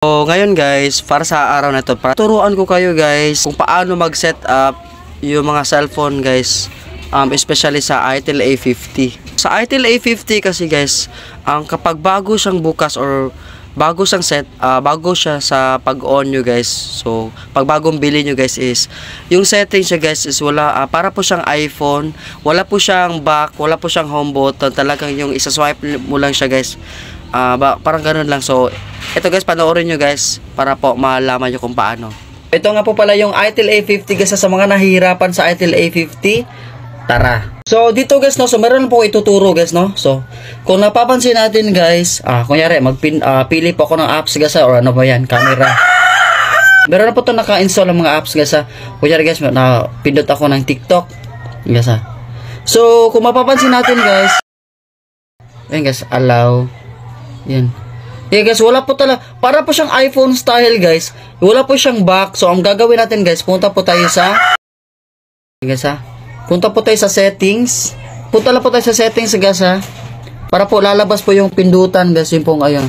So, ngayon guys, para sa araw na ito, turuan ko kayo guys kung paano mag-set up yung mga cellphone guys, especially sa Itel A50. Sa Itel A50 kasi guys, kapag bago siyang bukas or bago siyang set, bago siya sa pag-on nyo guys. So, pag bagong bili nyo guys is, yung settings siya guys is wala, para po siyang iPhone, wala po siyang back, wala po siyang home button, talagang yung isa-swipe mo lang siya guys. Parang ganun lang. So, ito guys, panoorin nyo guys, para po malaman nyo kung paano. Ito nga po pala yung Itel A50 guys, sa mga nahihirapan sa Itel A50. Tara. So, dito guys, no, so meron po ituturo guys, no. So, kung napapansin natin guys, kunyari, pili po ako ng apps guys, or ano ba yan, camera. Meron na po ito naka-install ng mga apps guys, kunyari guys, pindot ako ng TikTok guys, So, kung mapapansin natin guys, ayan guys, allow. Yan. Yeah guys, wala po talaga, para po siyang iPhone style guys, wala po siyang back. So, ang gagawin natin guys, punta po tayo sa guys, punta po tayo sa settings. Punta lang po tayo sa settings guys, para po lalabas po yung pindutan guys, yung pong ayun.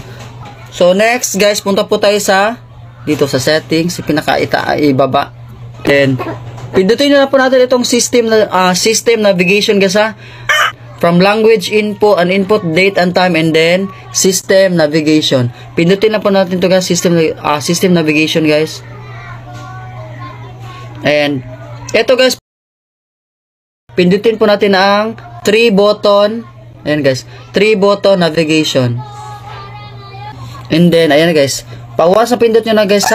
So next guys, punta po tayo sa dito sa settings, ibaba. Then pindutin na po natin itong system navigation guys, from language input and input date and time, and then system navigation. Pindutin na po natin to guys, system navigation guys. And ito guys, pindutin po natin ang 3 button. Ayan guys, 3 button navigation. And then ayan guys, pawas na pindot nyo na guys,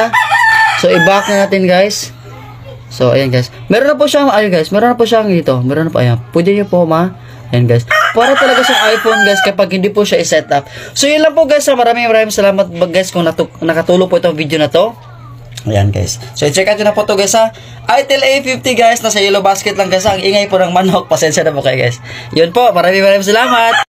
So i-back na natin guys. So ayan guys, meron na po siyang, ayun guys, meron na po siyang dito, meron na po, ayan, pwede nyo po ayan guys, para talaga siyang iPhone guys kapag hindi po siya i-set up. So yun lang po guys, maraming salamat guys kung nakatulong po itong video na to. Ayan guys, so check out nyo na po to guys, Itel A50 guys, nasa yellow basket lang guys, ang ingay po ng manok, pasensya na po kayo guys. Yun po, maraming salamat.